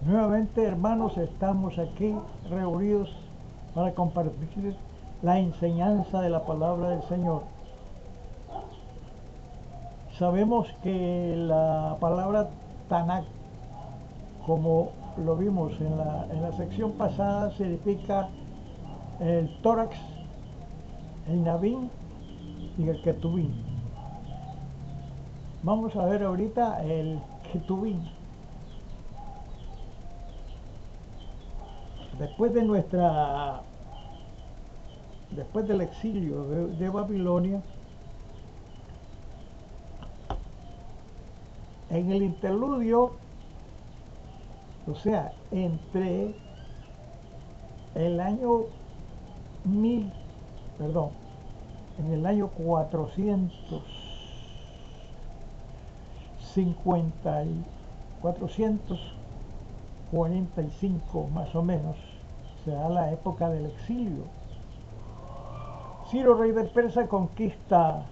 Nuevamente, hermanos, estamos aquí reunidos para compartir la enseñanza de la palabra del Señor. Sabemos que la palabra Tanakh, como lo vimos en la sección pasada, significa el tórax, el Nabín y el Ketubín. Vamos a ver ahorita el Ketubín. Después del exilio de Babilonia, en el interludio, o sea, entre el año en el año 445 más o menos, se da la época del exilio. Ciro, rey de Persia, conquista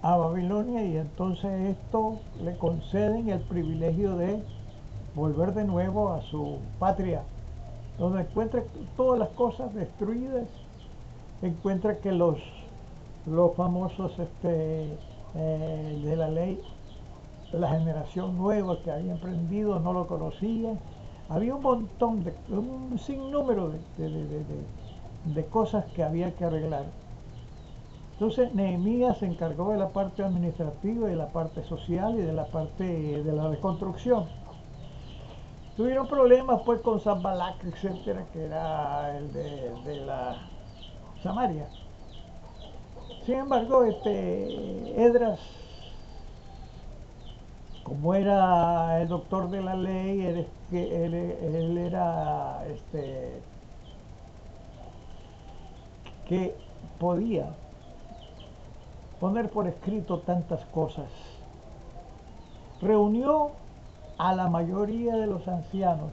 a Babilonia y entonces esto le conceden el privilegio de volver de nuevo a su patria, donde encuentra todas las cosas destruidas, encuentra que los famosos de la ley, la generación nueva que había emprendido no lo conocían. Había un sinnúmero de cosas que había que arreglar. Entonces Nehemías se encargó de la parte administrativa, de la parte social y de la parte de la reconstrucción. Tuvieron problemas pues con Sanballat, etcétera, que era el de la Samaria. Sin embargo, Esdras, como era el doctor de la ley, él era que podía poner por escrito tantas cosas. Reunió a la mayoría de los ancianos,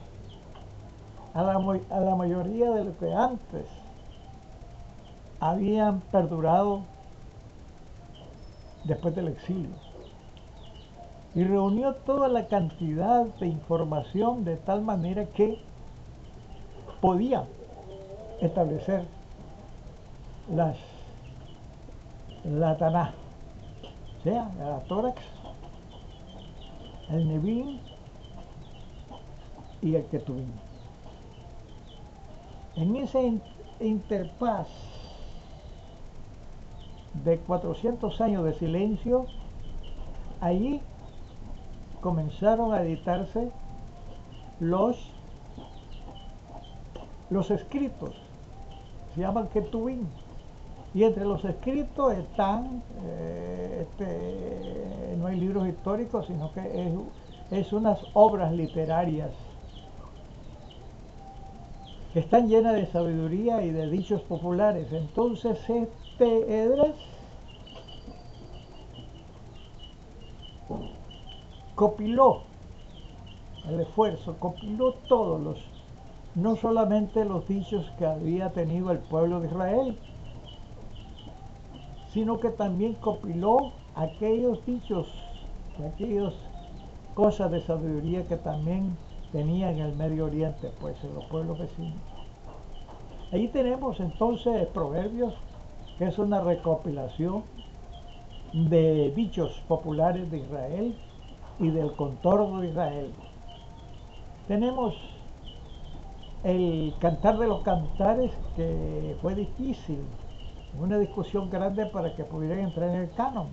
a la mayoría de los que antes habían perdurado después del exilio, y reunió toda la cantidad de información de tal manera que podía establecer la Tanaj, o sea, la tórax, el Nebín y el Ketubín. En ese interfaz de 400 años de silencio, allí comenzaron a editarse los escritos, se llaman Ketubín, y entre los escritos están, no hay libros históricos, sino que es unas obras literarias que están llenas de sabiduría y de dichos populares. Entonces Esdras copiló el esfuerzo, copiló no solamente los dichos que había tenido el pueblo de Israel, sino que también copiló aquellos dichos, aquellas cosas de sabiduría que también tenía en el Medio Oriente, pues en los pueblos vecinos. Ahí tenemos entonces Proverbios, que es una recopilación de dichos populares de Israel y del contorno de Israel. Tenemos el Cantar de los Cantares, que fue difícil, una discusión grande para que pudieran entrar en el canon,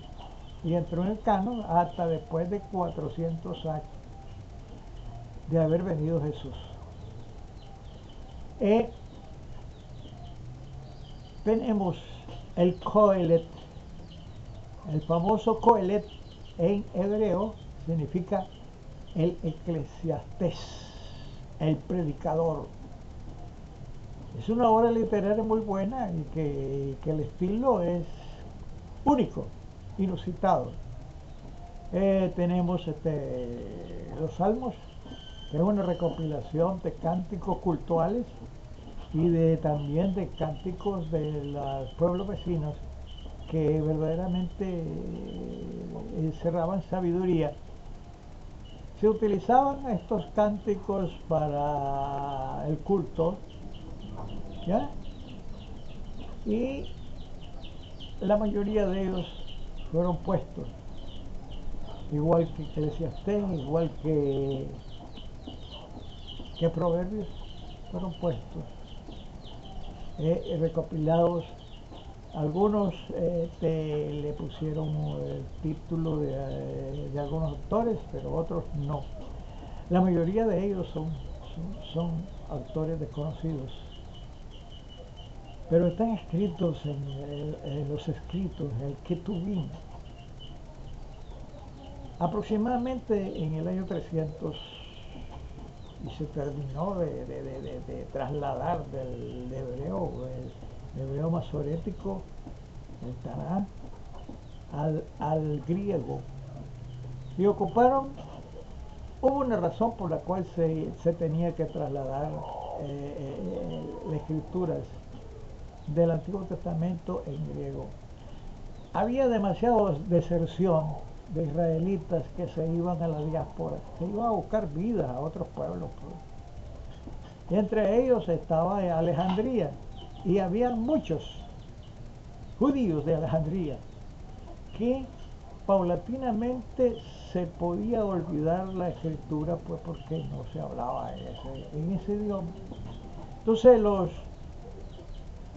y entró en el canon hasta después de 400 años de haber venido Jesús. Tenemos el Coelet, el famoso Coelet en hebreo significa el eclesiastés, el predicador. Es una obra literaria muy buena y que el estilo es único, inusitado. Tenemos los Salmos, que es una recopilación de cánticos cultuales y también de cánticos de los pueblos vecinos que verdaderamente encerraban sabiduría. se utilizaban estos cánticos para el culto, ¿ya? Y la mayoría de ellos fueron puestos, igual que Eclesiastés, igual que Proverbios, fueron puestos, recopilados. Algunos le pusieron el título de algunos autores, pero otros no. La mayoría de ellos son autores desconocidos, pero están escritos en los escritos, el Ketuvim. Aproximadamente en el año 300, y se terminó de trasladar del hebreo masorético, el Tanaj, al griego, y hubo una razón por la cual se tenía que trasladar las escrituras del Antiguo Testamento en griego. Había demasiada deserción de israelitas que se iban a la diáspora, se iban a buscar vidas a otros pueblos, pues. Y entre ellos estaba Alejandría, y había muchos judíos de Alejandría que paulatinamente se podía olvidar la escritura, pues porque no se hablaba en ese idioma. Entonces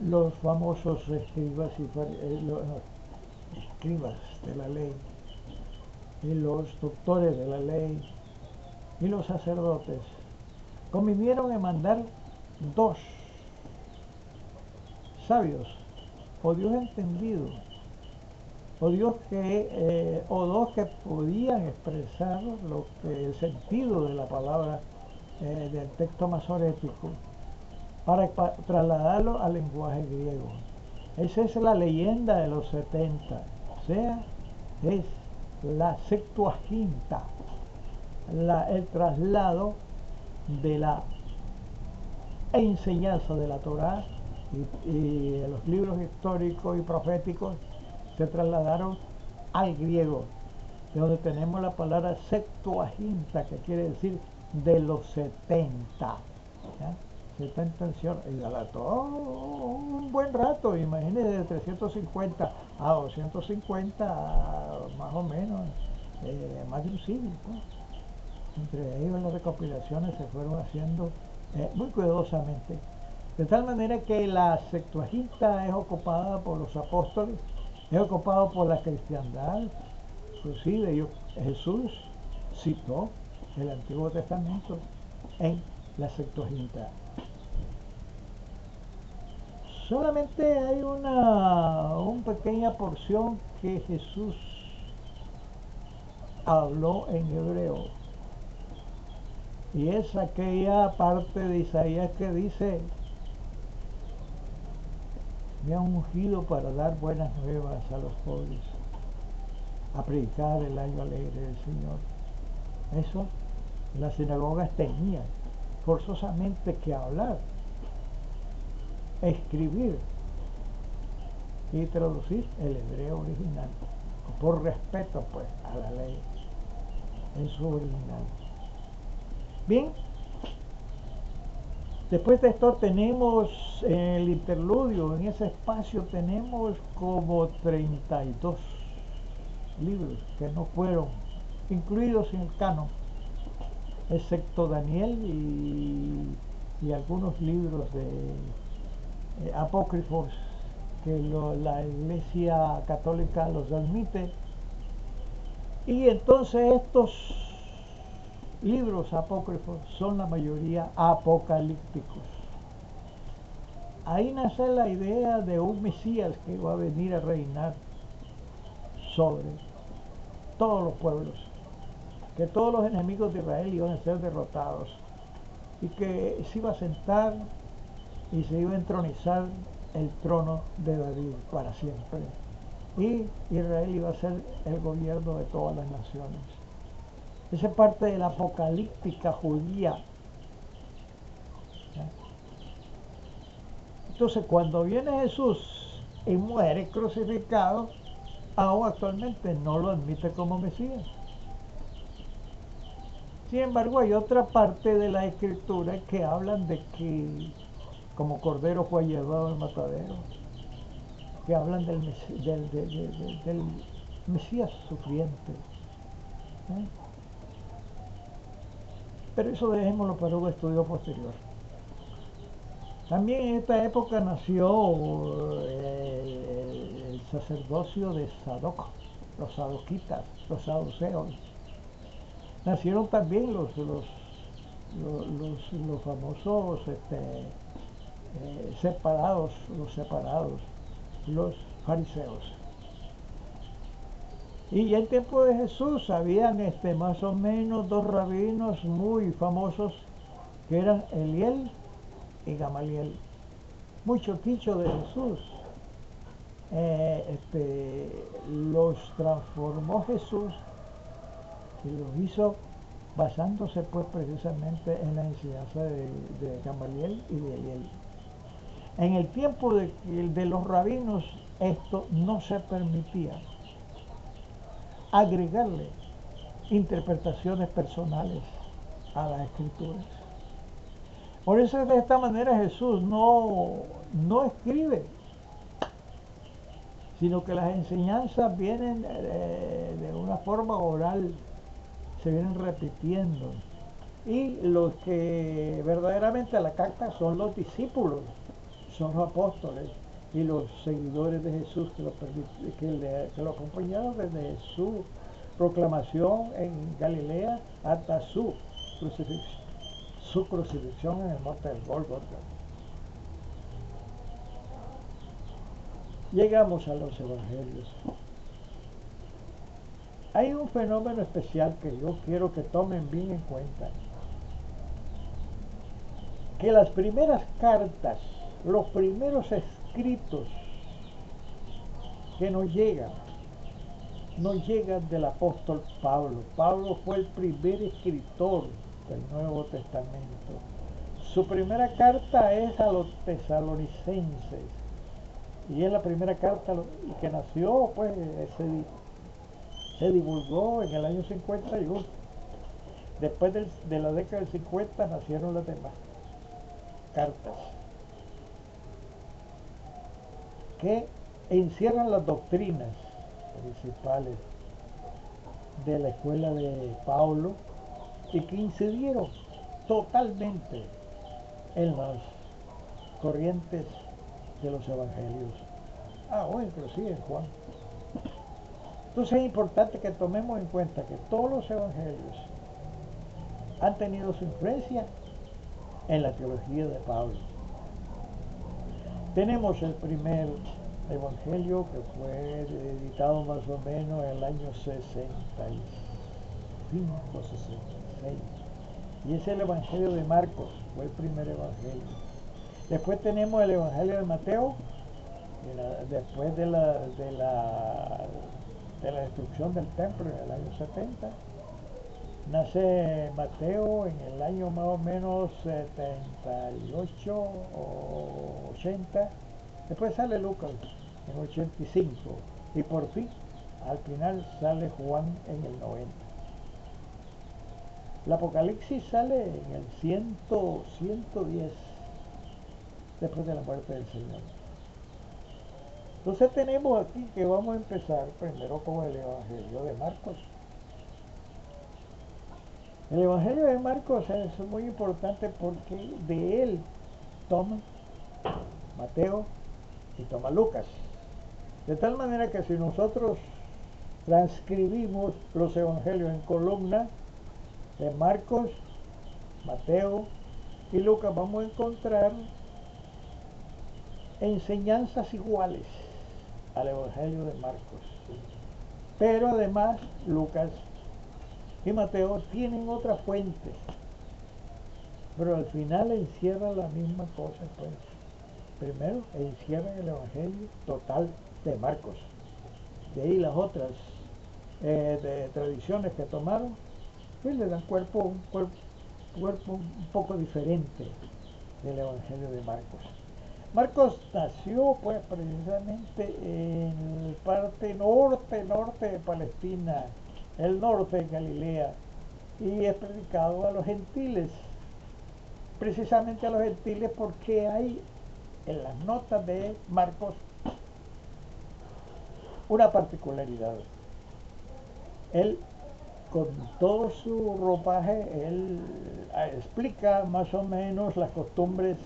los famosos escribas escribas de la ley, y los doctores de la ley, y los sacerdotes convinieron en mandar dos sabios, o Dios entendido, o dos que podían expresar el sentido de la palabra del texto masorético, para trasladarlo al lenguaje griego. Esa es la leyenda de los 70, o sea, es la Septuaginta, el traslado de la enseñanza de la Torá y los libros históricos y proféticos se trasladaron al griego, de donde tenemos la palabra Septuaginta, que quiere decir de los 70, ¿ya? 70 y alargó un buen rato, imagínense, de 350 a 250, más o menos, más de un siglo, pues. Entre ellos las recopilaciones se fueron haciendo muy cuidadosamente, de tal manera que la Septuaginta es ocupada por los apóstoles, es ocupado por la cristiandad. Inclusive Jesús citó el Antiguo Testamento en la Septuaginta. Solamente hay una pequeña porción que Jesús habló en hebreo, y es aquella parte de Isaías que dice: me han ungido para dar buenas nuevas a los pobres, a predicar el año alegre del Señor. Eso las sinagogas tenían forzosamente que hablar, escribir y traducir el hebreo original, por respeto pues a la ley en su original. Bien, después de esto tenemos el interludio. En ese espacio tenemos como 32 libros que no fueron incluidos en el canon, excepto Daniel y algunos libros de apócrifos que la Iglesia Católica los admite. Y entonces estos libros apócrifos son la mayoría apocalípticos. Ahí nace la idea de un Mesías que iba a venir a reinar sobre todos los pueblos, que todos los enemigos de Israel iban a ser derrotados, y que se iba a sentar y se iba a entronizar el trono de David para siempre, y Israel iba a ser el gobierno de todas las naciones. Esa es parte de la apocalíptica judía. ¿Ya? Entonces, cuando viene Jesús y muere crucificado, aún actualmente no lo admite como Mesías. Sin embargo, hay otra parte de la escritura que hablan de que como cordero fue llevado al matadero, que hablan del Mesías sufriente. ¿eh? Pero eso dejémoslo para un estudio posterior. También en esta época nació el sacerdocio de Sadoc, los sadoquitas, los saduceos. Nacieron también los famosos separados, los fariseos. Y en el tiempo de Jesús habían más o menos dos rabinos muy famosos que eran Eliel y Gamaliel. Mucho dicho de Jesús los transformó Jesús y los hizo basándose pues precisamente en la enseñanza de Gamaliel y de Eliel. En el tiempo de los rabinos esto no se permitía, agregarle interpretaciones personales a las escrituras. Por eso de esta manera Jesús no escribe, sino que las enseñanzas vienen de una forma oral, se vienen repitiendo. Y los que verdaderamente la captan son los discípulos, son los apóstoles y los seguidores de Jesús que lo acompañaron desde su proclamación en Galilea hasta su crucifixión en el monte del Gólgota. Llegamos a los evangelios. Hay un fenómeno especial que yo quiero que tomen bien en cuenta. Que las primeras cartas, los primeros escritos que nos llegan del apóstol Pablo. Pablo fue el primer escritor del Nuevo Testamento. Su primera carta es a los tesalonicenses y es la primera carta que nació, pues se divulgó en el año 51. Después de la década del 50 nacieron las demás cartas que encierran las doctrinas principales de la escuela de Pablo y que incidieron totalmente en las corrientes de los evangelios, o inclusive en Juan. Entonces es importante que tomemos en cuenta que todos los evangelios han tenido su influencia en la teología de Pablo. Tenemos el primer evangelio que fue editado más o menos en el año 65, 66, y es el evangelio de Marcos, fue el primer evangelio. Después tenemos el evangelio de Mateo, después de la destrucción del templo en el año 70. Nace Mateo en el año más o menos 78 o 80. Después sale Lucas en 85. Y por fin, al final sale Juan en el 90. El Apocalipsis sale en el 110, después de la muerte del Señor. Entonces tenemos aquí que vamos a empezar primero con el Evangelio de Marcos. El Evangelio de Marcos es muy importante porque de él toma Mateo y toma Lucas. De tal manera que si nosotros transcribimos los evangelios en columna de Marcos, Mateo y Lucas, vamos a encontrar enseñanzas iguales al evangelio de Marcos. Pero además Lucas y Mateo tienen otra fuente, pero al final encierran la misma cosa, pues. Primero encierran el evangelio total de Marcos. De ahí las otras de tradiciones que tomaron y le dan cuerpo un poco diferente del evangelio de Marcos. Marcos nació pues precisamente en la parte norte de Palestina, el norte de Galilea, y es predicado a los gentiles, precisamente a los gentiles porque hay en las notas de Marcos una particularidad. Él, con todo su ropaje, él explica más o menos las costumbres,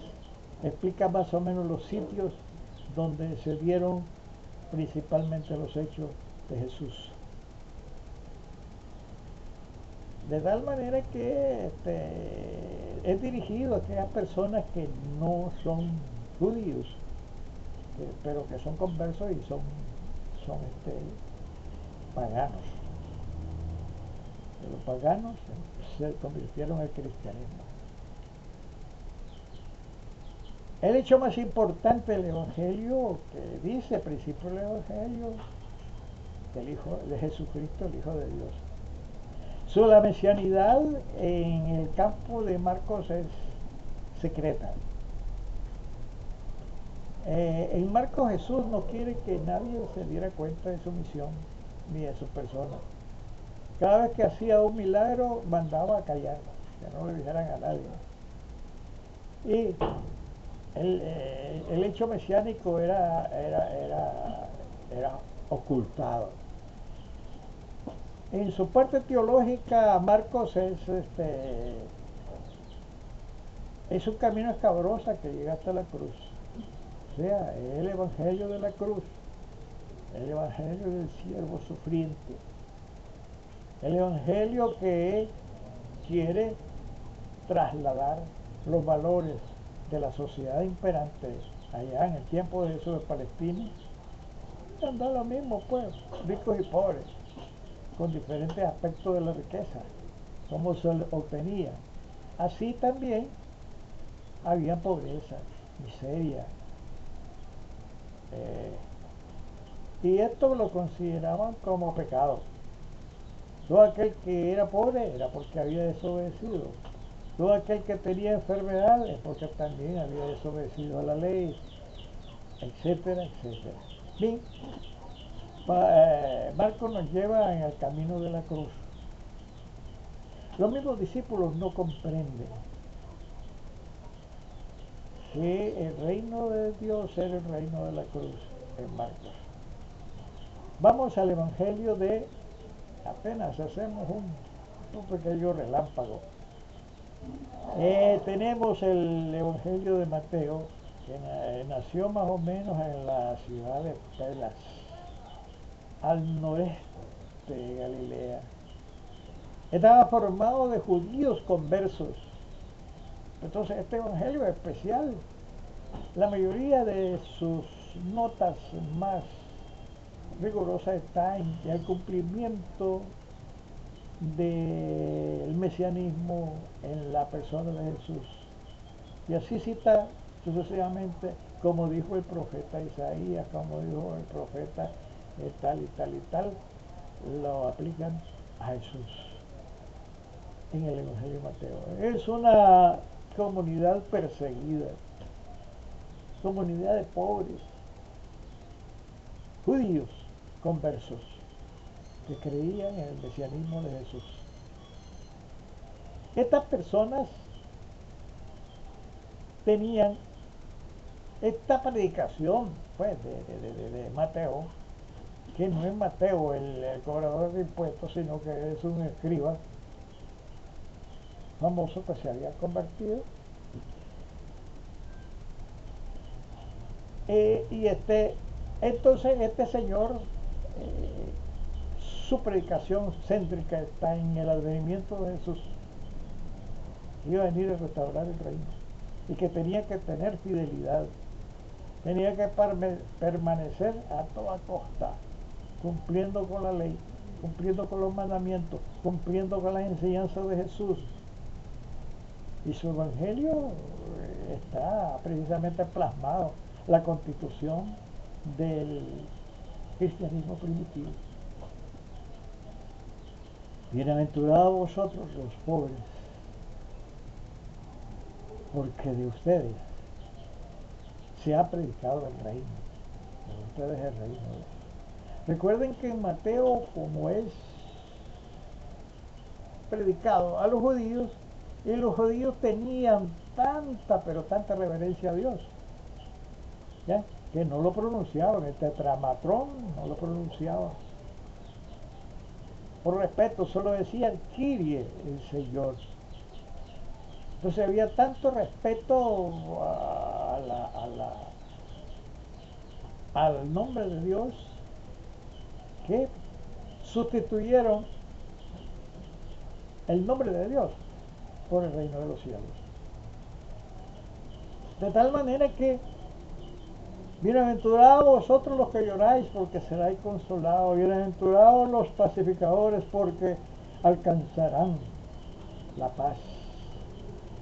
explica más o menos los sitios donde se dieron principalmente los hechos de Jesús. De tal manera que es dirigido a aquellas personas que no son judíos, pero que son conversos y son paganos. Los paganos se convirtieron al cristianismo. El hecho más importante del Evangelio, que dice al principio del Evangelio, del Hijo de Jesucristo, el Hijo de Dios. La mesianidad en el campo de Marcos es secreta. En Marcos Jesús no quiere que nadie se diera cuenta de su misión ni de su persona. Cada vez que hacía un milagro mandaba a callar, que no le dijeran a nadie. Y el hecho mesiánico era ocultado. En su parte teológica, Marcos es un camino escabroso que llega hasta la cruz. O sea, es el evangelio de la cruz, el evangelio del siervo sufriente, el evangelio que quiere trasladar los valores de la sociedad imperante allá en el tiempo de Jesús de Palestina. Da lo mismo, pues, ricos y pobres, con diferentes aspectos de la riqueza, cómo se obtenía. Así también había pobreza, miseria, y esto lo consideraban como pecado. Todo aquel que era pobre era porque había desobedecido. Todo aquel que tenía enfermedad es porque también había desobedecido a la ley, etcétera, etcétera. Bien, Marcos nos lleva en el camino de la cruz. Los mismos discípulos no comprenden que el reino de Dios era el reino de la cruz en Marcos. Vamos al Evangelio de, apenas hacemos un pequeño relámpago. Tenemos el Evangelio de Mateo, que nació más o menos en la ciudad de Pelas, al noreste de Galilea. Estaba formado de judíos conversos. Entonces este Evangelio es especial. La mayoría de sus notas más rigurosas está en el cumplimiento del mesianismo en la persona de Jesús. Y así cita sucesivamente, como dijo el profeta Isaías, como dijo el profeta tal y tal y tal, lo aplican a Jesús en el Evangelio de Mateo. Es una comunidad perseguida, comunidad de pobres, judíos conversos, que creían en el mesianismo de Jesús. Estas personas tenían esta predicación pues, de Mateo, que no es Mateo el cobrador de impuestos, sino que es un escriba famoso que se había convertido. Y entonces este señor, su predicación céntrica está en el advenimiento de Jesús. Iba a venir a restaurar el reino y que tenía que tener fidelidad, tenía que permanecer a toda costa, cumpliendo con la ley, cumpliendo con los mandamientos, cumpliendo con las enseñanzas de Jesús. Y su evangelio está precisamente plasmado, la constitución del cristianismo primitivo. Bienaventurados vosotros los pobres, porque de ustedes se ha predicado el reino, de ustedes el reino. Recuerden que en Mateo, como es predicado a los judíos, y los judíos tenían tanta, pero tanta reverencia a Dios, ¿ya? Que no lo pronunciaban, el tetramatrón no lo pronunciaban. Por respeto, solo decían Kyrie, el Señor. Entonces había tanto respeto al nombre de Dios que sustituyeron el nombre de Dios por el reino de los cielos. De tal manera que bienaventurados vosotros los que lloráis, porque seráis consolados. Bienaventurados los pacificadores, porque alcanzarán la paz.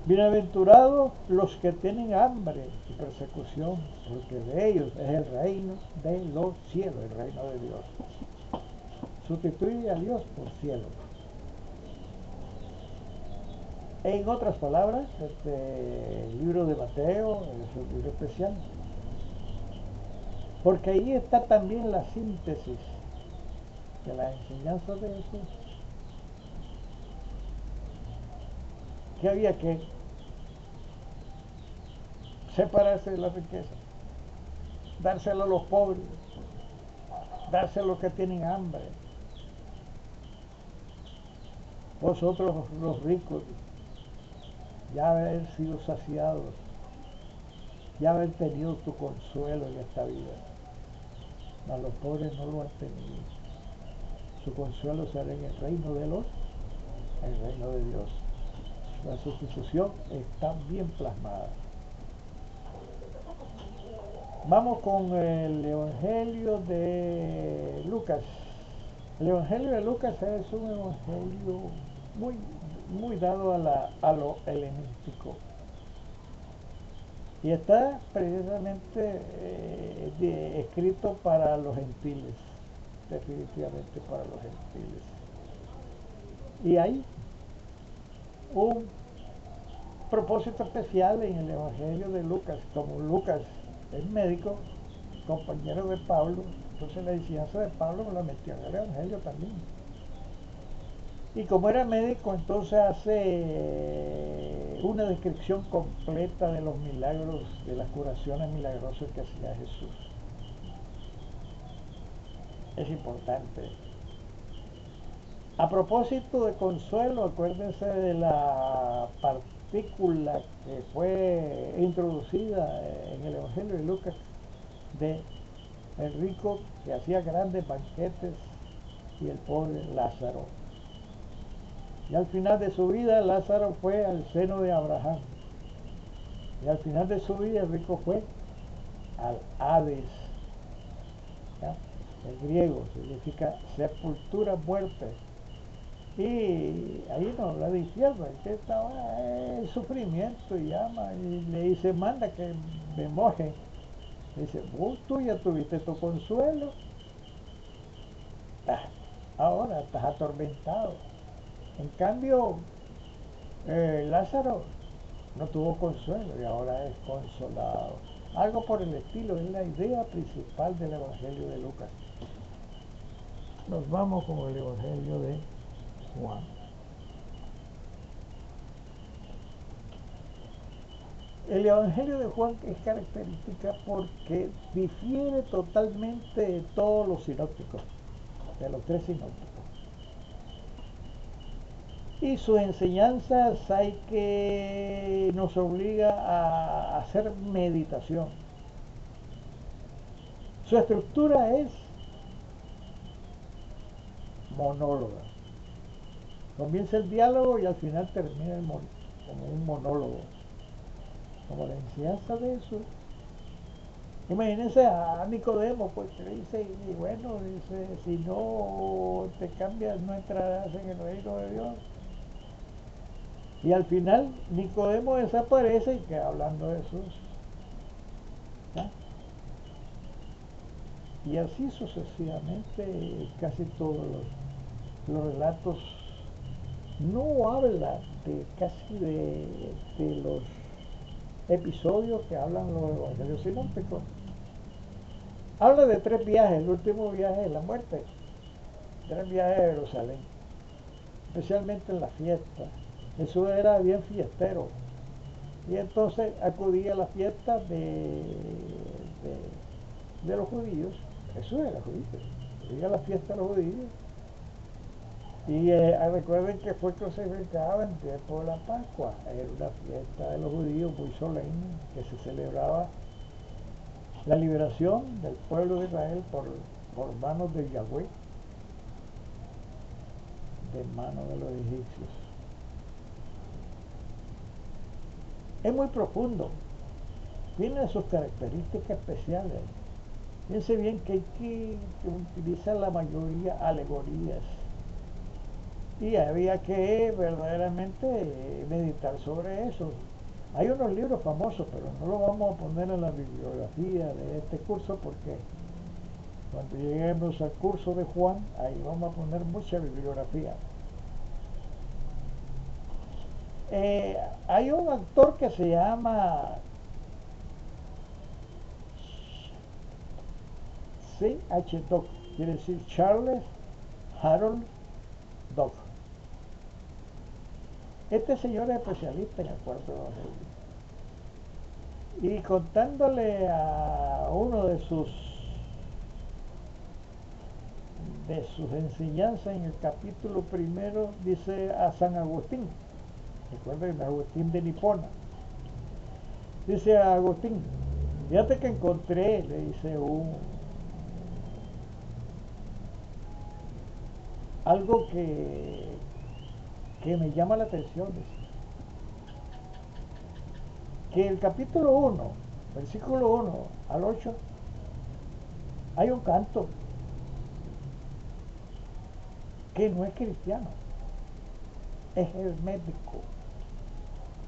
Bienaventurados los que tienen hambre y persecución, porque de ellos es el reino de los cielos, el reino de Dios. Sustituye a Dios por cielo. En otras palabras, el libro de Mateo es un libro especial, porque ahí está también la síntesis de la enseñanza de Jesús, que había que separarse de la riqueza, dárselo a los pobres, dárselo a los que tienen hambre. Vosotros los ricos, ya haber sido saciados, ya haber tenido tu consuelo en esta vida. Mas los pobres no lo han tenido. Su consuelo será en el reino de Dios. La sustitución está bien plasmada. Vamos con el Evangelio de Lucas. El Evangelio de Lucas es un evangelio muy dado a lo helenístico. Y está precisamente escrito para los gentiles, definitivamente para los gentiles. Y hay un propósito especial en el Evangelio de Lucas. Como Lucas es médico, compañero de Pablo, entonces la enseñanza de Pablo la metió en el Evangelio también. Y como era médico, entonces hace una descripción completa de los milagros, de las curaciones milagrosas que hacía Jesús. Es importante. A propósito de consuelo, acuérdense de la partícula que fue introducida en el Evangelio de Lucas, de el rico que hacía grandes banquetes y el pobre Lázaro. Y al final de su vida, Lázaro fue al seno de Abraham. Y al final de su vida, el rico fue al Hades. ¿Ya? El griego significa sepultura, muerte. Y ahí no habla de infierno, que estaba en sufrimiento y llama y le dice, manda que me moje. Le dice, tú ya tuviste tu consuelo. Ahora estás atormentado. En cambio, Lázaro no tuvo consuelo y ahora es consolado. Algo por el estilo, es la idea principal del Evangelio de Lucas. Nos vamos con el Evangelio de Juan. El Evangelio de Juan es característica porque difiere totalmente de todos los sinópticos, de los tres sinópticos. Y sus enseñanzas nos obliga a hacer meditación. Su estructura es monóloga. Comienza el diálogo y al final termina como un monólogo. Como la enseñanza de eso. Imagínense a Nicodemo, pues que dice, y bueno, dice, si no te cambias no entrarás en el reino de Dios. Y al final Nicodemo desaparece y queda hablando de Jesús. ¿Ya? Y así sucesivamente casi todos los relatos no hablan de los episodios que hablan los evangelios sinópticos. Habla de 3 viajes, el último viaje es la muerte, 3 viajes a Jerusalén. especialmente en las fiestas. Jesús era bien fiestero. Y entonces acudía a las fiestas de los judíos. Jesús era judío. Acudía a las fiestas de los judíos. Y recuerden que fue crucificado en tiempo de la Pascua. Era una fiesta de los judíos muy solemne que se celebraba la liberación del pueblo de Israel por manos de Yahweh, de manos de los egipcios. Es muy profundo, tiene sus características especiales. Fíjense bien que utiliza la mayoría alegorías. Y había que verdaderamente meditar sobre eso. Hay unos libros famosos, pero no los vamos a poner en la bibliografía de este curso porque cuando lleguemos al curso de Juan, ahí vamos a poner mucha bibliografía. Hay un actor que se llama C.H. Dock, quiere decir Charles Harold Dock. Este señor es especialista en el cuarto evangelio. Y contándole a uno de sus enseñanzas en el capítulo primero, dice a San Agustín, recuerden, Agustín de Nipona, dice a Agustín, fíjate que encontré, le dice algo que me llama la atención, dice, que el capítulo 1, versículo 1 al 8, hay un canto que no es cristiano, es hermético,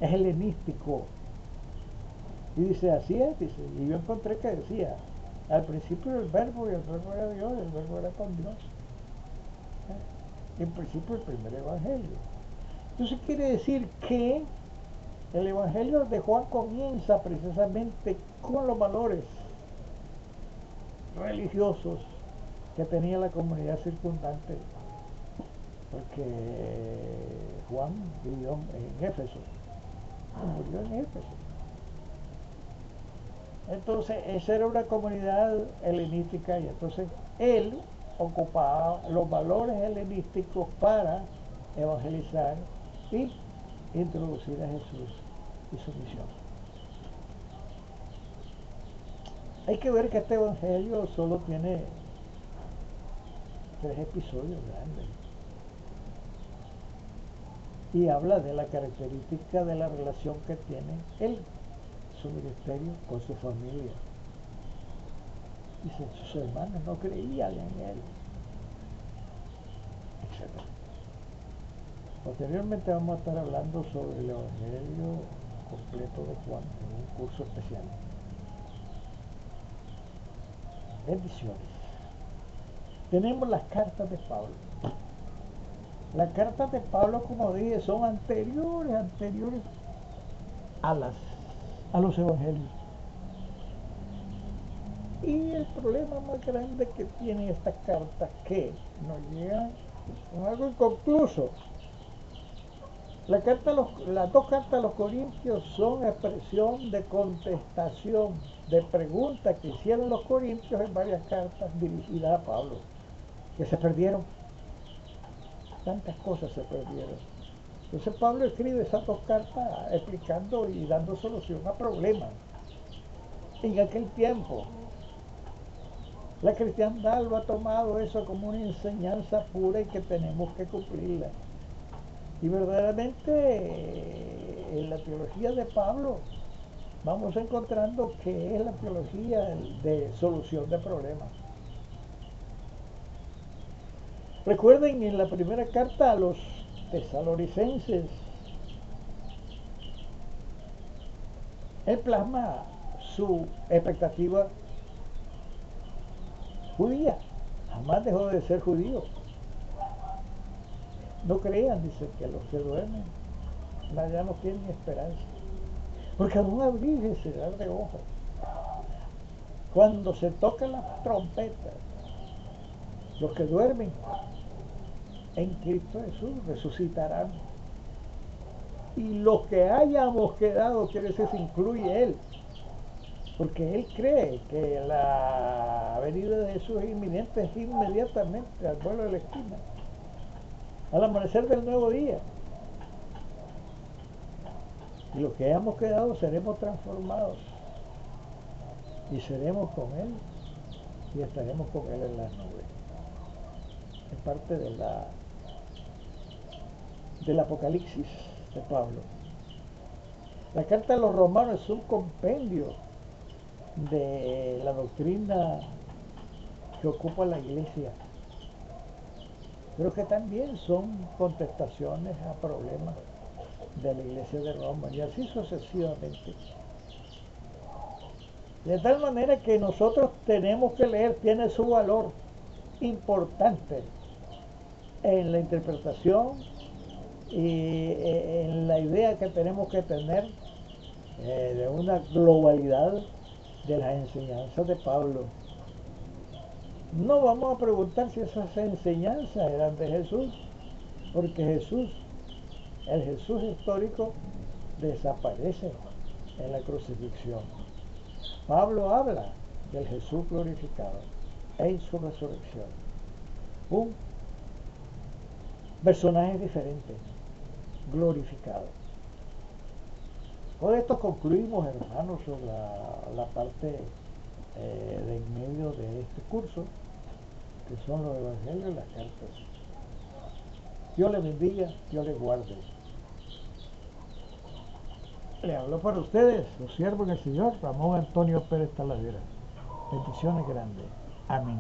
es helenístico. Y dice, así es, dice, y yo encontré que decía, al principio el verbo, y el verbo era Dios, y el verbo era con Dios. En principio el primer evangelio. Entonces quiere decir que el evangelio de Juan comienza precisamente con los valores religiosos que tenía la comunidad circundante, porque Juan vivió en Éfeso, murió en Éfeso. Entonces esa era una comunidad helenística y entonces él ocupaba los valores helenísticos para evangelizar y introducir a Jesús y su misión. Hay que ver que este evangelio solo tiene 3 episodios grandes y habla de la característica de la relación que tiene él, su ministerio, con su familia. Dice, sus hermanos no creían en él, etc. Posteriormente vamos a estar hablando sobre el evangelio completo de Juan en un curso especial. Bendiciones. Tenemos las cartas de Pablo. Las cartas de Pablo, como dije, son anteriores a los evangelios. Y el problema más grande que tiene estas cartas que nos llegan con algo inconcluso. Las dos cartas a los Corintios son expresión de contestación de preguntas que hicieron los corintios en varias cartas dirigidas a Pablo, que se perdieron. Tantas cosas se perdieron. Entonces Pablo escribe esas dos cartas explicando y dando solución a problemas. En aquel tiempo, la cristiandad lo ha tomado eso como una enseñanza pura y que tenemos que cumplirla. Y verdaderamente en la teología de Pablo vamos encontrando que es la teología de solución de problemas. Recuerden en la primera carta a los tesalonicenses, él plasma su expectativa judía, jamás dejó de ser judío. No crean, dice, que los que duermen ya no tienen esperanza, porque aún abrir y cerrar de ojos, cuando se tocan las trompetas, los que duermen en Cristo Jesús resucitarán. Y los que hayamos quedado, quiere decir, se incluye Él, porque Él cree que la venida de Jesús es inminente, es inmediatamente, al vuelo de la esquina, al amanecer del nuevo día. Y los que hayamos quedado seremos transformados y seremos con Él y estaremos con Él en las nubes. Es parte del Apocalipsis de Pablo. La carta de los Romanos es un compendio de la doctrina que ocupa la iglesia, pero que también son contestaciones a problemas de la iglesia de Roma, y así sucesivamente. De tal manera que nosotros tenemos que leer, tiene su valor importante en la interpretación y en la idea que tenemos que tener de una globalidad de las enseñanzas de Pablo. No vamos a preguntar si esas enseñanzas eran de Jesús, porque Jesús, el Jesús histórico, desaparece en la crucifixión. Pablo habla del Jesús glorificado en su resurrección. Un personaje diferente, glorificado. Con esto concluimos, hermanos, la parte de en medio de este curso, que son los evangelios y las cartas. Dios les bendiga, Dios les guarde. Le hablo para ustedes, los siervos en el Señor, Ramón Antonio Pérez Talavera. Bendiciones grandes. Amén.